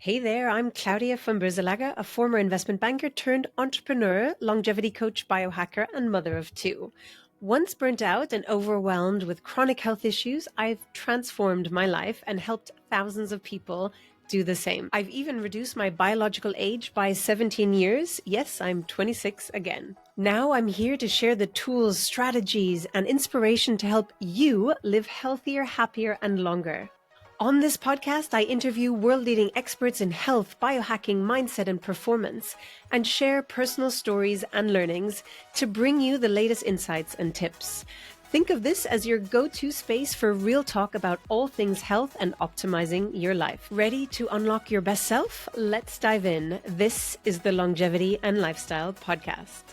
Hey there, I'm Claudia from Brizalaga, a former investment banker turned entrepreneur, longevity coach, biohacker, and mother of two. Once burnt out and overwhelmed with chronic health issues, I've transformed my life and helped thousands of people do the same. I've even reduced my biological age by 17 years. Yes, I'm 26 again. Now I'm here to share the tools, strategies, and inspiration to help you live healthier, happier, and longer. On this podcast, I interview world-leading experts in health, biohacking, mindset, and performance, and share personal stories and learnings to bring you the latest insights and tips. Think of this as your go-to space for real talk about all things health and optimizing your life. Ready to unlock your best self? Let's dive in. This is the Longevity and Lifestyle Podcast.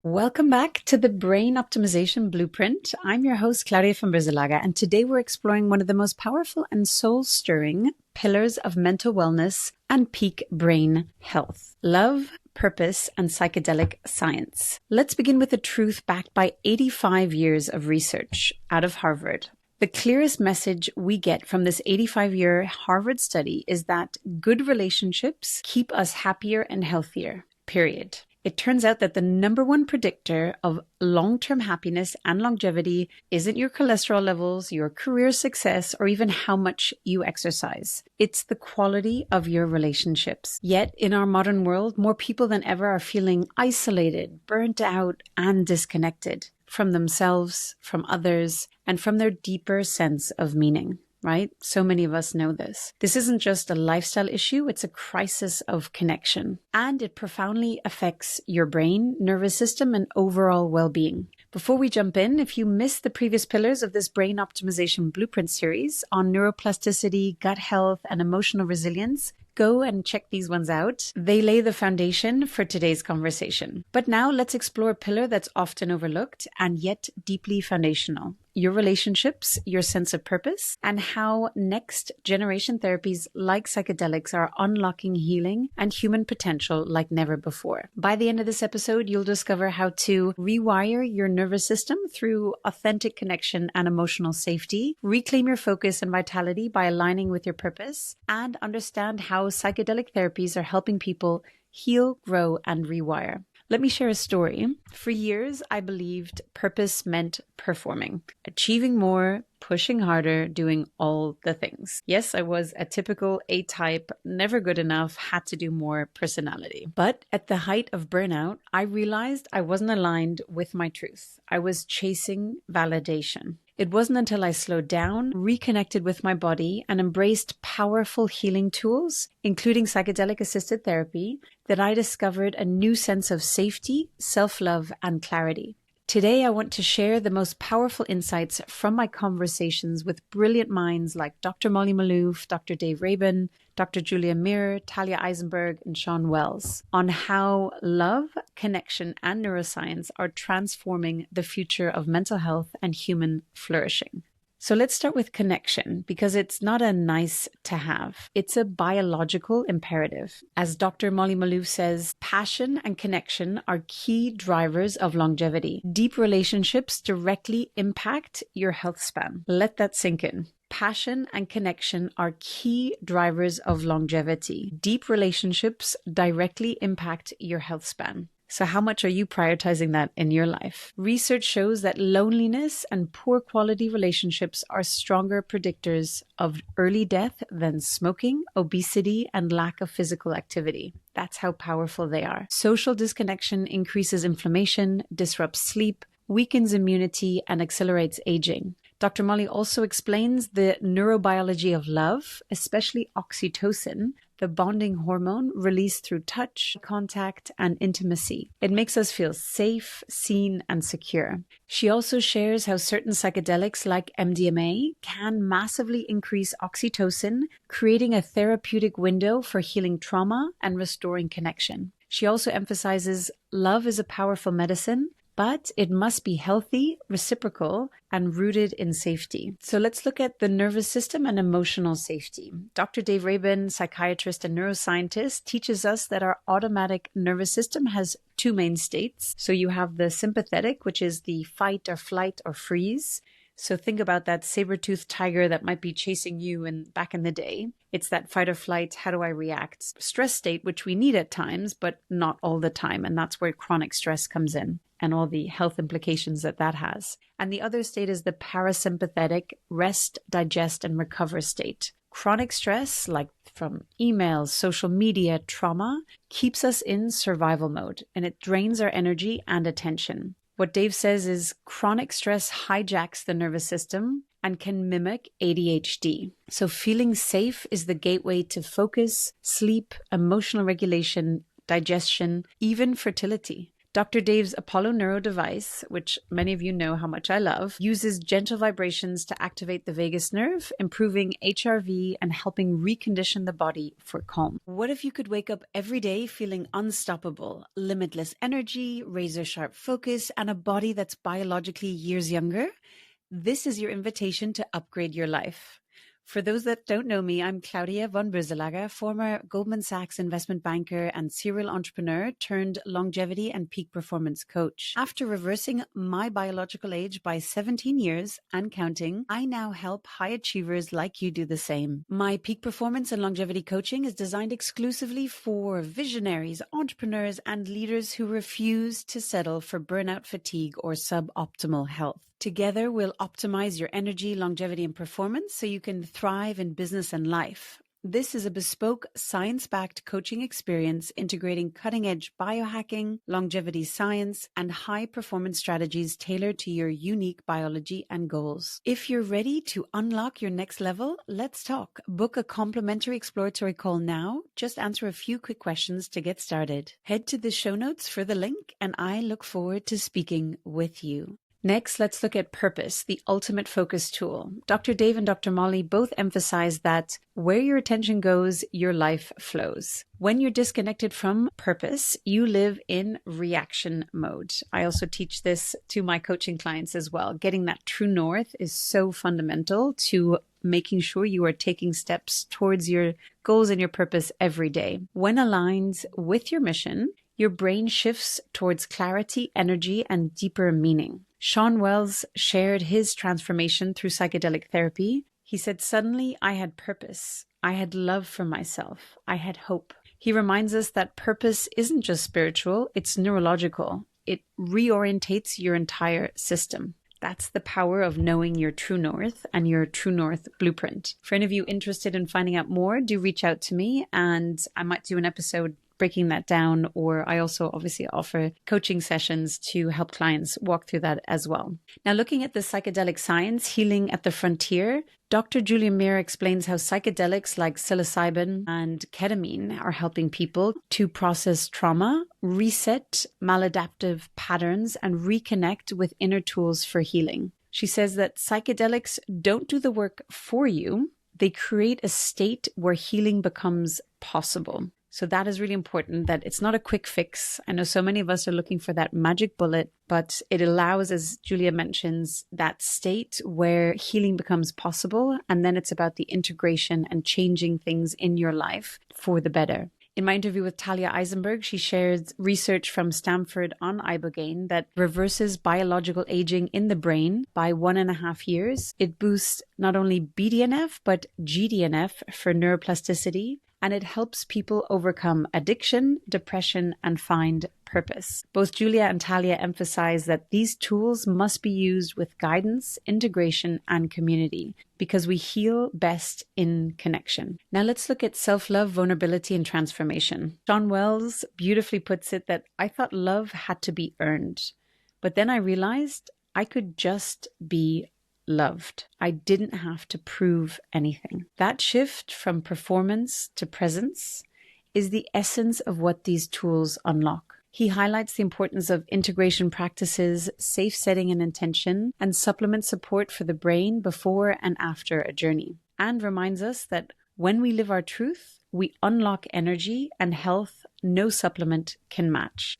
Welcome back to the Brain Optimization Blueprint. I'm your host, Claudia from Brizalaga, and today we're exploring one of the most powerful and soul-stirring pillars of mental wellness and peak brain health: love, purpose, and psychedelic science. Let's begin with a truth backed by 85 years of research out of Harvard. The clearest message we get from this 85-year Harvard study is that good relationships keep us happier and healthier, period. It turns out that the number one predictor of long-term happiness and longevity isn't your cholesterol levels, your career success, or even how much you exercise. It's the quality of your relationships. Yet, in our modern world, more people than ever are feeling isolated, burnt out, and disconnected from themselves, from others, and from their deeper sense of meaning. Right? So many of us know this. This isn't just a lifestyle issue, it's a crisis of connection. And it profoundly affects your brain, nervous system, and overall well-being. Before we jump in, if you missed the previous pillars of this Brain Optimization Blueprint series on neuroplasticity, gut health, and emotional resilience, go and check these ones out. They lay the foundation for today's conversation. But now let's explore a pillar that's often overlooked and yet deeply foundational: your relationships, your sense of purpose, and how next generation therapies like psychedelics are unlocking healing and human potential like never before. By the end of this episode, you'll discover how to rewire your nervous system through authentic connection and emotional safety, reclaim your focus and vitality by aligning with your purpose, and understand how psychedelic therapies are helping people heal, grow, and rewire. Let me share a story. For years, I believed purpose meant performing, achieving more, pushing harder, doing all the things. Yes, I was a typical A-type, never good enough, had to do more personality. But at the height of burnout, I realized I wasn't aligned with my truth. I was chasing validation. It wasn't until I slowed down, reconnected with my body, and embraced powerful healing tools, including psychedelic-assisted therapy, that I discovered a new sense of safety, self-love, and clarity. Today, I want to share the most powerful insights from my conversations with brilliant minds like Dr. Molly Maloof, Dr. Dave Rabin, Dr. Julia Mirer, Talia Eisenberg, and Shawn Wells on how love, connection, and neuroscience are transforming the future of mental health and human flourishing. So let's start with connection, because it's not a nice to have. It's a biological imperative. As Dr. Molly Maloof says, passion and connection are key drivers of longevity. Deep relationships directly impact your health span. Let that sink in. Passion and connection are key drivers of longevity. Deep relationships directly impact your health span. So how much are you prioritizing that in your life? Research shows that loneliness and poor quality relationships are stronger predictors of early death than smoking, obesity, and lack of physical activity. That's how powerful they are. Social disconnection increases inflammation, disrupts sleep, weakens immunity, and accelerates aging. Dr. Molly also explains the neurobiology of love, especially oxytocin, the bonding hormone released through touch, contact, and intimacy. It makes us feel safe, seen, and secure. She also shares how certain psychedelics like MDMA can massively increase oxytocin, creating a therapeutic window for healing trauma and restoring connection. She also emphasizes love is a powerful medicine, but it must be healthy, reciprocal, and rooted in safety. So let's look at the nervous system and emotional safety. Dr. Dave Rabin, psychiatrist and neuroscientist, teaches us that our automatic nervous system has two main states. So you have the sympathetic, which is the fight or flight or freeze. So think about that saber-toothed tiger that might be chasing you back in the day. It's that fight or flight, how do I react? Stress state, which we need at times, but not all the time. And that's where chronic stress comes in and all the health implications that has. And the other state is the parasympathetic rest, digest, and recover state. Chronic stress, like from emails, social media, trauma, keeps us in survival mode, and it drains our energy and attention. What Dave says is chronic stress hijacks the nervous system and can mimic ADHD. So feeling safe is the gateway to focus, sleep, emotional regulation, digestion, even fertility. Dr. Dave's Apollo Neuro device, which many of you know how much I love, uses gentle vibrations to activate the vagus nerve, improving HRV and helping recondition the body for calm. What if you could wake up every day feeling unstoppable, limitless energy, razor-sharp focus, and a body that's biologically years younger? This is your invitation to upgrade your life. For those that don't know me, I'm Talia von Brüsselager, former Goldman Sachs investment banker and serial entrepreneur turned longevity and peak performance coach. After reversing my biological age by 17 years and counting, I now help high achievers like you do the same. My peak performance and longevity coaching is designed exclusively for visionaries, entrepreneurs, and leaders who refuse to settle for burnout, fatigue, or suboptimal health. Together, we'll optimize your energy, longevity, and performance so you can thrive in business and life. This is a bespoke, science-backed coaching experience integrating cutting-edge biohacking, longevity science, and high-performance strategies tailored to your unique biology and goals. If you're ready to unlock your next level, let's talk. Book a complimentary exploratory call now. Just answer a few quick questions to get started. Head to the show notes for the link, and I look forward to speaking with you. Next, let's look at purpose, the ultimate focus tool. Dr. Dave and Dr. Molly both emphasize that where your attention goes, your life flows. When you're disconnected from purpose, you live in reaction mode. I also teach this to my coaching clients as well. Getting that true north is so fundamental to making sure you are taking steps towards your goals and your purpose every day. When aligned with your mission, your brain shifts towards clarity, energy, and deeper meaning. Shawn Wells shared his transformation through psychedelic therapy. He said, "Suddenly I had purpose. I had love for myself. I had hope." He reminds us that purpose isn't just spiritual, it's neurological. It reorientates your entire system. That's the power of knowing your true north and your true north blueprint. For any of you interested in finding out more, do reach out to me and I might do an episode breaking that down, or I also obviously offer coaching sessions to help clients walk through that as well. Now, looking at the psychedelic science, healing at the frontier, Dr. Julia Mirer explains how psychedelics like psilocybin and ketamine are helping people to process trauma, reset maladaptive patterns, and reconnect with inner tools for healing. She says that psychedelics don't do the work for you. They create a state where healing becomes possible. So that is really important, that it's not a quick fix. I know so many of us are looking for that magic bullet, but it allows, as Julia mentions, that state where healing becomes possible. And then it's about the integration and changing things in your life for the better. In my interview with Talia Eisenberg, she shares research from Stanford on ibogaine that reverses biological aging in the brain by 1.5 years. It boosts not only BDNF, but GDNF for neuroplasticity, and it helps people overcome addiction, depression, and find purpose. Both Julia and Talia emphasize that these tools must be used with guidance, integration, and community, because we heal best in connection. Now let's look at self-love, vulnerability, and transformation. Shawn Wells beautifully puts it that I thought love had to be earned, but then I realized I could just be loved. I didn't have to prove anything. That shift from performance to presence is the essence of what these tools unlock. He highlights the importance of integration practices, safe setting and intention, and supplement support for the brain before and after a journey, and reminds us that when we live our truth, we unlock energy and health no supplement can match.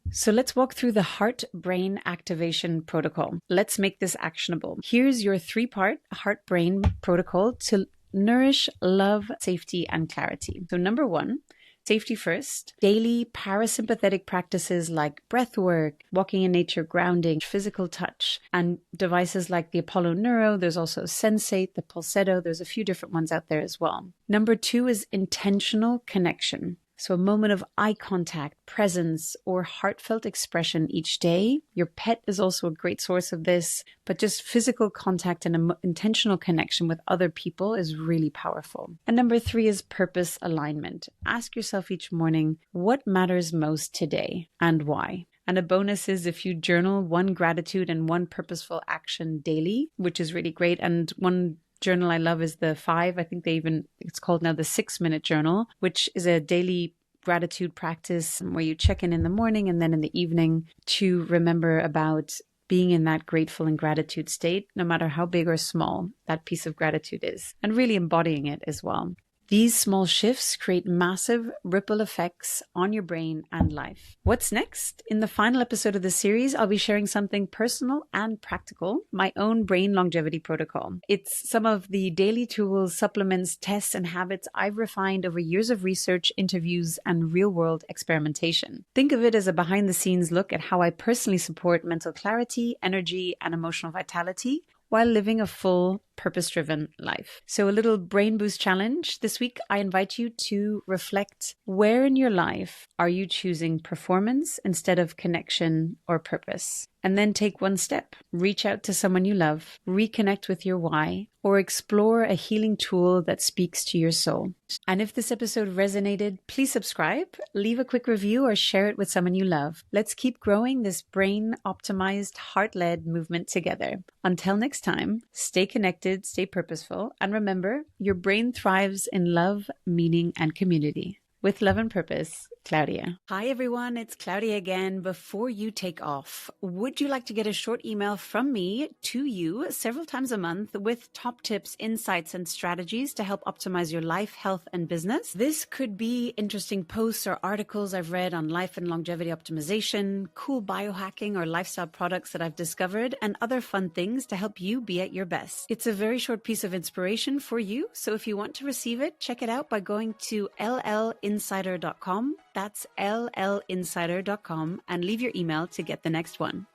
So let's walk through the heart-brain activation protocol. Let's make this actionable. Here's your 3-part heart-brain protocol to nourish love, safety, and clarity. So number 1, Safety first, daily parasympathetic practices like breath work, walking in nature, grounding, physical touch, and devices like the Apollo Neuro. There's also Sensate, the Pulsetto. There's a few different ones out there as well. Number 2 is intentional connection. So a moment of eye contact, presence, or heartfelt expression each day. Your pet is also a great source of this, but just physical contact and intentional connection with other people is really powerful. And number 3 is purpose alignment. Ask yourself each morning, what matters most today and why? And a bonus is if you journal 1 gratitude and 1 purposeful action daily, which is really great. And one journal I love is the 5. I think it's called now the 6-minute journal, which is a daily gratitude practice where you check in the morning and then in the evening to remember about being in that grateful and gratitude state, no matter how big or small that piece of gratitude is, and really embodying it as well. These small shifts create massive ripple effects on your brain and life. What's next? In the final episode of the series, I'll be sharing something personal and practical, my own brain longevity protocol. It's some of the daily tools, supplements, tests, and habits I've refined over years of research, interviews, and real-world experimentation. Think of it as a behind-the-scenes look at how I personally support mental clarity, energy, and emotional vitality while living a full, purpose-driven life. So a little brain boost challenge. This week, I invite you to reflect, where in your life are you choosing performance instead of connection or purpose? And then take 1 step. Reach out to someone you love, reconnect with your why, or explore a healing tool that speaks to your soul. And if this episode resonated, please subscribe, leave a quick review, or share it with someone you love. Let's keep growing this brain-optimized, heart-led movement together. Until next time, stay connected, stay purposeful, and remember, your brain thrives in love, meaning, and community. With love and purpose, Claudia. Hi, everyone. It's Claudia again. Before you take off, would you like to get a short email from me to you several times a month with top tips, insights, and strategies to help optimize your life, health, and business? This could be interesting posts or articles I've read on life and longevity optimization, cool biohacking or lifestyle products that I've discovered, and other fun things to help you be at your best. It's a very short piece of inspiration for you. So if you want to receive it, check it out by going to llinsider.com. That's llinsider.com, and leave your email to get the next one.